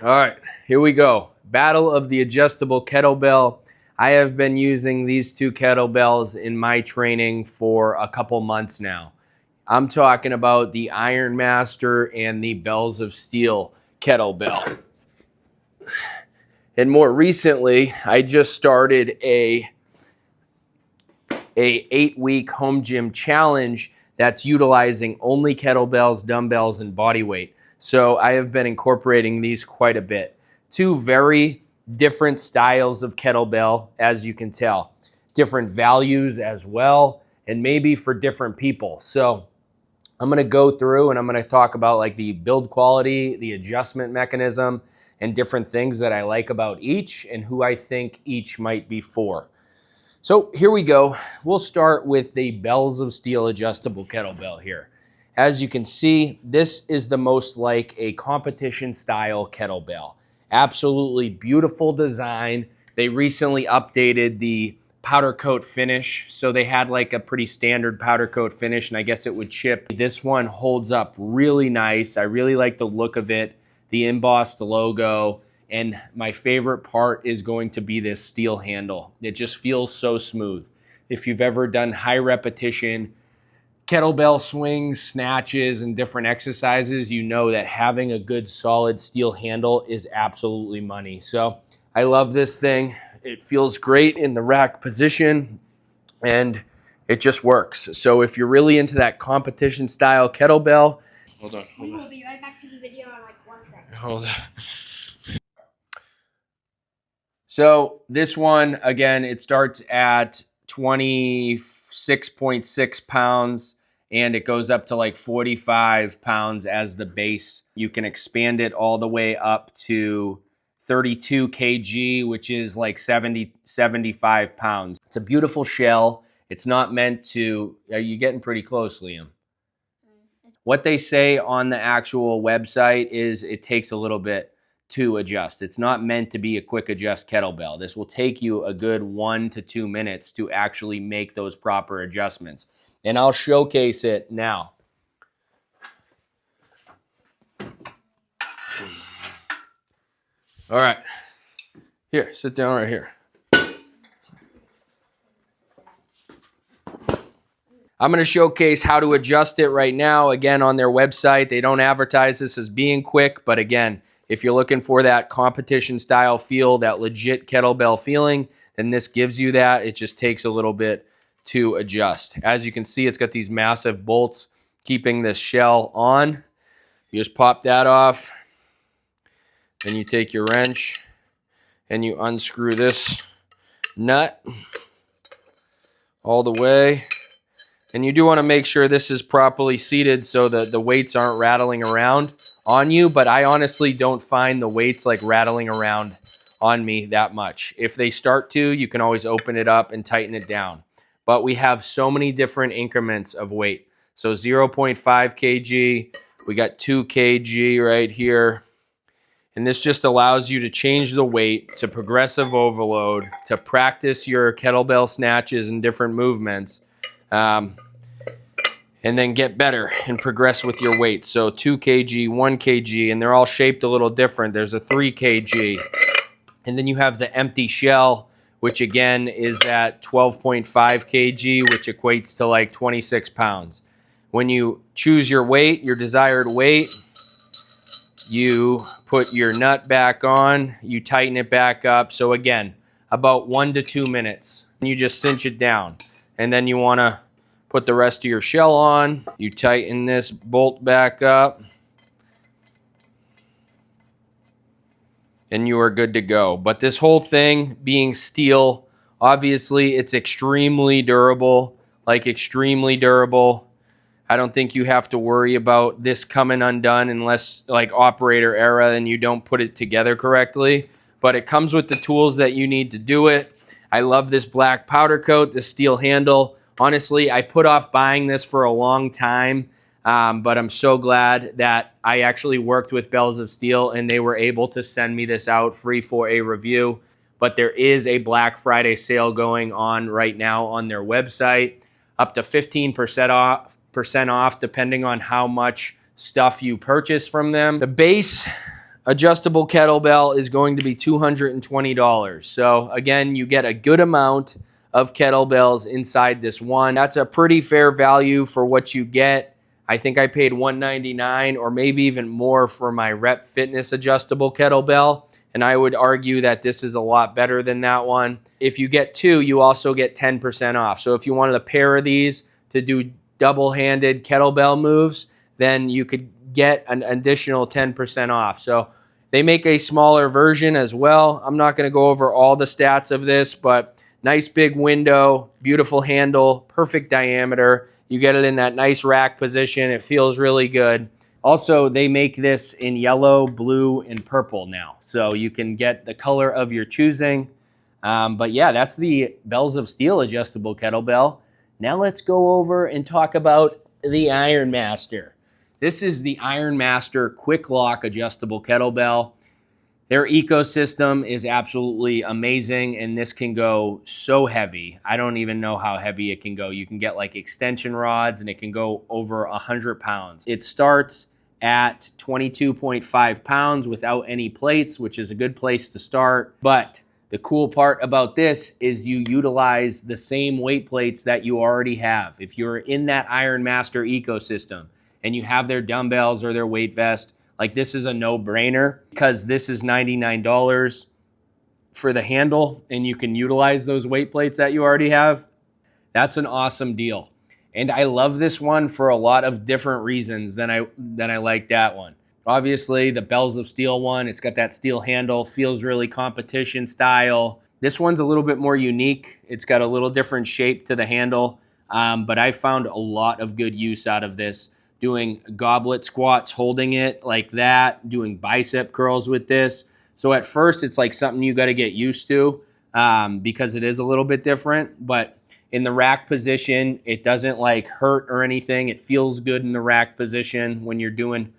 All right, here we go. Battle of the adjustable kettlebell. I have been using these two kettlebells in my training for a couple months now. I'm talking about the IronMaster and the Bells of Steel kettlebell. And more recently, I just started a 8-week home gym challenge that's utilizing only kettlebells, dumbbells, and body weight. So I have been incorporating these quite a bit. Two very different styles of kettlebell, as you can tell. Different values as well, and maybe for different people. So I'm gonna go through and I'm gonna talk about like the build quality, the adjustment mechanism, and different things that I like about each and who I think each might be for. So here we go. We'll start with the Bells of Steel adjustable kettlebell here. As you can see, this is the most like a competition style kettlebell. Absolutely beautiful design. They recently updated the powder coat finish. So they had like a pretty standard powder coat finish, and I guess it would chip. This one holds up really nice. I really like the look of it, the embossed logo. And my favorite part is going to be this steel handle. It just feels so smooth. If you've ever done high repetition kettlebell swings, snatches, and different exercises, you know that having a good solid steel handle is absolutely money. So I love this thing. It feels great in the rack position and it just works. So if you're really into that competition style kettlebell, hold on. We will be right back to the video in like 1 second. Hold on. So this one, again, it starts at 26.6 pounds and it goes up to like 45 pounds as the base. You can expand it all the way up to 32 kg, which is like 75 pounds. It's a beautiful shell. It's not meant to, are you getting pretty close, Liam? What they say on the actual website is it takes a little bit to adjust. It's not meant to be a quick adjust kettlebell. This will take you a good 1 to 2 minutes to actually make those proper adjustments. And I'll showcase it now. All right, here, sit down right here. I'm going to showcase how to adjust it right now. Again, on their website, they don't advertise this as being quick, but again, if you're looking for that competition style feel, that legit kettlebell feeling, then this gives you that. It just takes a little bit to adjust. As you can see, it's got these massive bolts keeping this shell on. You just pop that off. Then you take your wrench and you unscrew this nut all the way. And you do want to make sure this is properly seated so that the weights aren't rattling around on you, but I honestly don't find the weights like rattling around on me that much. If they start to, you can always open it up and tighten it down. But we have so many different increments of weight. So 0.5 kg, we got 2 kg right here. And this just allows you to change the weight to progressive overload, to practice your kettlebell snatches and different movements. And then get better and progress with your weight. So 2 kg, 1 kg, and they're all shaped a little different. There's a 3 kg. And then you have the empty shell, which again is that 12.5 kg, which equates to like 26 pounds. When you choose your weight, your desired weight, you put your nut back on, you tighten it back up. So again, about 1 to 2 minutes. You just cinch it down. And then you want to put the rest of your shell on. You tighten this bolt back up. And you are good to go. But this whole thing being steel, obviously it's extremely durable, like extremely durable. I don't think you have to worry about this coming undone unless like operator error and you don't put it together correctly. But it comes with the tools that you need to do it. I love this black powder coat, this steel handle. Honestly, I put off buying this for a long time, but I'm so glad that I actually worked with Bells of Steel and they were able to send me this out free for a review. But there is a Black Friday sale going on right now on their website, up to 15% off depending on how much stuff you purchase from them. The base adjustable kettlebell is going to be $220. So again, you get a good amount of kettlebells inside this one. That's a pretty fair value for what you get. I think I paid $199 or maybe even more for my Rep Fitness Adjustable Kettlebell. And I would argue that this is a lot better than that one. If you get two, you also get 10% off. So if you wanted a pair of these to do double-handed kettlebell moves, then you could get an additional 10% off. So they make a smaller version as well. I'm not going to go over all the stats of this, but nice big window, beautiful handle, perfect diameter. You get it in that nice rack position. It feels really good. Also, they make this in yellow, blue, and purple now. So you can get the color of your choosing. But yeah, that's the Bells of Steel adjustable kettlebell. Now let's go over and talk about the IronMaster. This is the IronMaster Quick Lock adjustable kettlebell. Their ecosystem is absolutely amazing, and this can go so heavy. I don't even know how heavy it can go. You can get like extension rods, and it can go over 100 pounds. It starts at 22.5 pounds without any plates, which is a good place to start. But the cool part about this is you utilize the same weight plates that you already have. If you're in that IronMaster ecosystem and you have their dumbbells or their weight vest, like this is a no-brainer because this is $99 for the handle and you can utilize those weight plates that you already have. That's an awesome deal. And I love this one for a lot of different reasons than I like that one. Obviously, the Bells of Steel one, it's got that steel handle, feels really competition style. This one's a little bit more unique. It's got a little different shape to the handle, but I found a lot of good use out of this. Doing goblet squats, holding it like that, doing bicep curls with this. So at first, it's like something you got to get used to because it is a little bit different. But in the rack position, it doesn't like hurt or anything. It feels good in the rack position when you're doing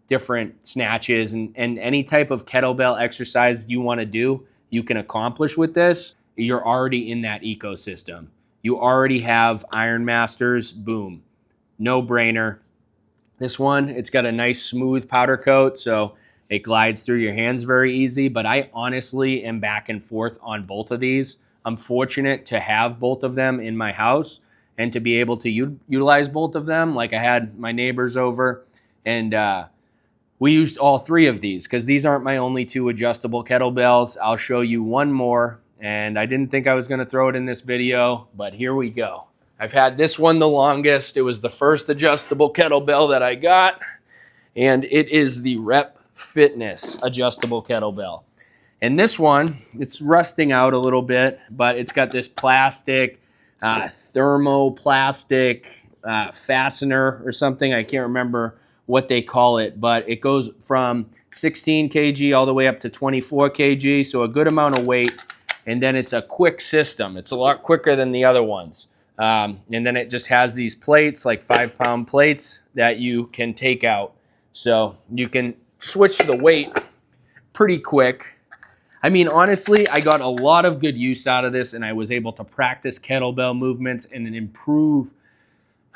different snatches and any type of kettlebell exercise you want to do, you can accomplish with this. You're already in that ecosystem. You already have IronMasters, boom, no brainer. This one, it's got a nice smooth powder coat, so it glides through your hands very easy, but I honestly am back and forth on both of these. I'm fortunate to have both of them in my house and to be able to utilize both of them. Like I had my neighbors over and we used all three of these because these aren't my only two adjustable kettlebells. I'll show you one more, and I didn't think I was going to throw it in this video, but here we go. I've had this one the longest. It was the first adjustable kettlebell that I got, and it is the Rep Fitness Adjustable Kettlebell. And this one, it's rusting out a little bit, but it's got this plastic, thermoplastic fastener or something. I can't remember what they call it, but it goes from 16 kg all the way up to 24 kg, so a good amount of weight. And then it's a quick system. It's a lot quicker than the other ones. And then it just has these plates, like 5-pound plates that you can take out. So you can switch the weight pretty quick. I mean, honestly, I got a lot of good use out of this, and I was able to practice kettlebell movements and improve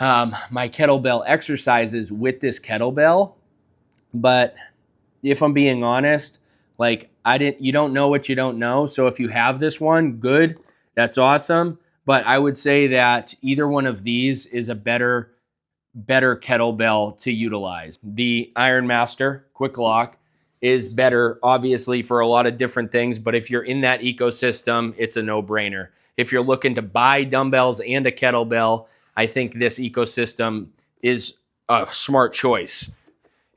my kettlebell exercises with this kettlebell. But if I'm being honest, like you don't know what you don't know. So if you have this one, good, that's awesome. But I would say that either one of these is a better kettlebell to utilize. The IronMaster Quick Lock is better, obviously, for a lot of different things. But if you're in that ecosystem, it's a no-brainer. If you're looking to buy dumbbells and a kettlebell, I think this ecosystem is a smart choice.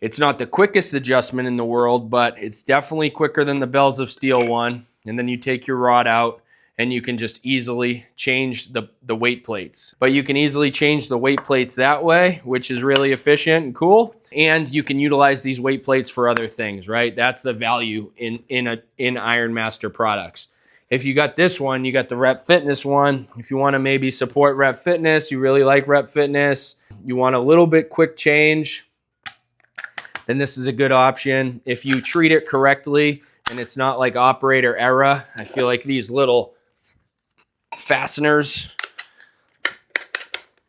It's not the quickest adjustment in the world, but it's definitely quicker than the Bells of Steel one. And then you take your rod out, and you can just easily change the weight plates. But you can easily change the weight plates that way, which is really efficient and cool. And you can utilize these weight plates for other things, right? That's the value in IronMaster products. If you got this one, you got the Rep Fitness one. If you want to maybe support Rep Fitness, you really like Rep Fitness, you want a little bit quick change, then this is a good option. If you treat it correctly and it's not like operator error, I feel like these little fasteners,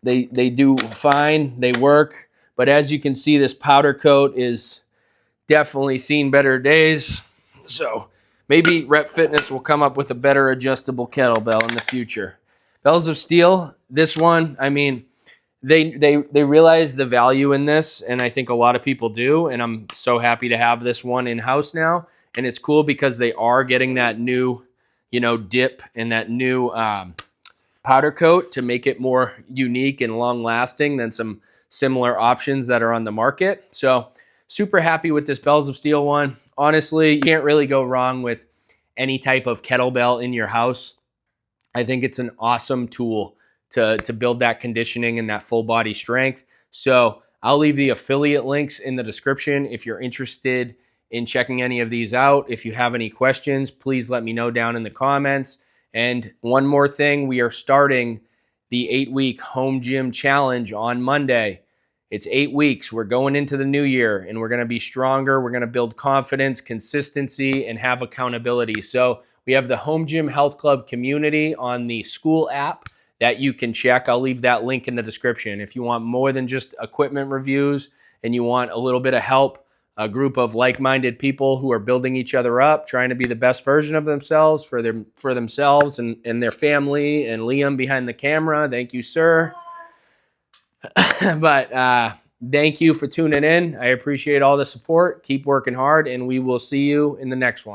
they do fine, they work. But as you can see, this powder coat is definitely seen better days. So maybe Rep Fitness will come up with a better adjustable kettlebell in the future. Bells of Steel, this one, I mean, they realize the value in this, and I think a lot of people do, and I'm so happy to have this one in-house now. And it's cool because they are getting that new, dip and that new powder coat to make it more unique and long-lasting than some similar options that are on the market. So super happy with this Bells of Steel one. Honestly, you can't really go wrong with any type of kettlebell in your house. I think it's an awesome tool to build that conditioning and that full body strength. So I'll leave the affiliate links in the description if you're interested in checking any of these out. If you have any questions, please let me know down in the comments. And one more thing, we are starting the 8-week home gym challenge on Monday. It's 8 weeks. We're going into the new year and we're going to be stronger. We're going to build confidence, consistency, and have accountability. So we have the Home Gym Health Club community on the school app that you can check. I'll leave that link in the description. If you want more than just equipment reviews and you want a little bit of help, a group of like-minded people who are building each other up, trying to be the best version of themselves for themselves and their family, and Liam behind the camera. Thank you, sir. But thank you for tuning in. I appreciate all the support. Keep working hard, and we will see you in the next one.